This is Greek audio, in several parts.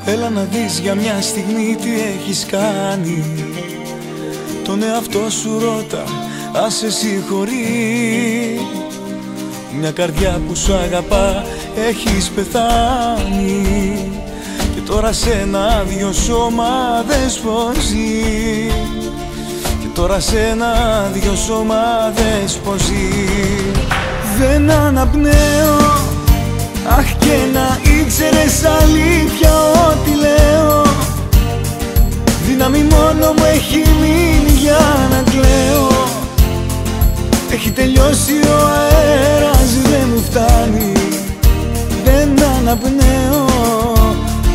Έλα να δεις για μια στιγμή τι έχεις κάνει. Τον εαυτό σου ρώτα, ας σε συγχωρεί. Μια καρδιά που σου αγαπά έχεις πεθάνει και τώρα σε ένα άδειο σώμα δες πως ζει. Και τώρα σε ένα άδειο σώμα δες πως ζει. Δεν αναπνέω, αχ και να ήξερες αλήθεια ό,τι λέω. Δύναμη μόνο μου έχει μείνει για να κλαίω. Έχει τελειώσει ο αέρας, δεν μου φτάνει. Δεν αναπνέω,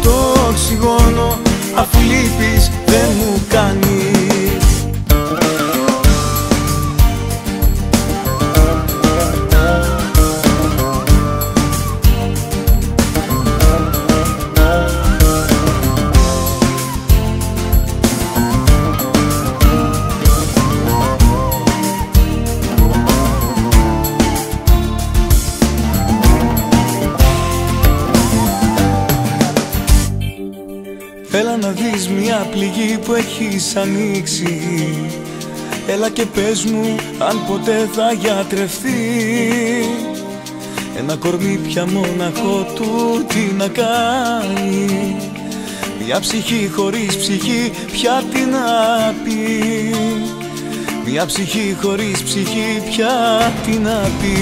το οξυγόνο αφού λείπεις δεν μου κάνει. Έλα να δεις μια πληγή που έχεις ανοίξει. Έλα και πες μου αν ποτέ θα γιατρευτεί. Ένα κορμί πια μοναχό του τι να κάνει. Μια ψυχή χωρίς ψυχή πια τι να πει. Μια ψυχή χωρίς ψυχή πια τι να πει.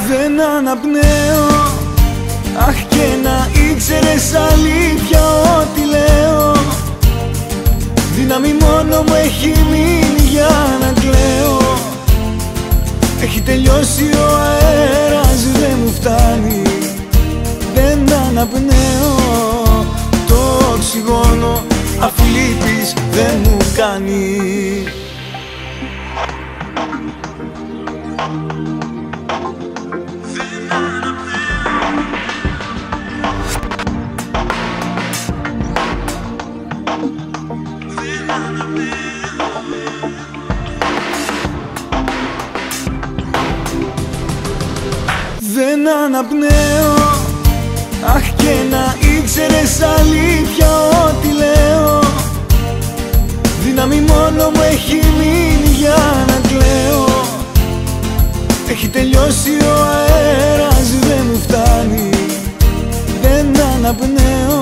Δεν αναπνέω, αχ και να ήξερες αλήθεια ό,τι λέω. Δύναμη μόνο μου έχει μείνει για να κλαίω. Έχει τελειώσει ο αέρας, δεν μου φτάνει. Δεν αναπνέω, το οξυγόνο αφού λείπεις δεν μου κάνει. Δεν αναπνέω, αχ και να ήξερες αλήθεια ό,τι λέω. Δύναμη μόνο μου έχει μείνει για να κλαίω. Έχει τελειώσει ο αέρας, δεν μου φτάνει. Δεν αναπνέω,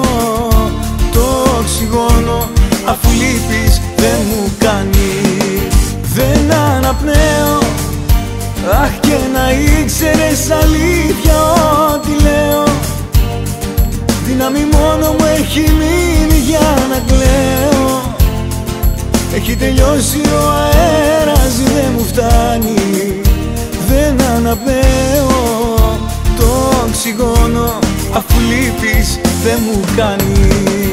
το οξυγόνο αφού λείπεις δεν μου κάνει. Δεν αναπνέω, αχ και να ήξερες αλήθεια ό,τι λέω. Δύναμη μόνο μου έχει μείνει για να κλαίω. Έχει τελειώσει ο αέρας, δεν μου φτάνει. Δεν αναπνέω, το οξυγόνο αφού λείπεις δεν μου κάνει.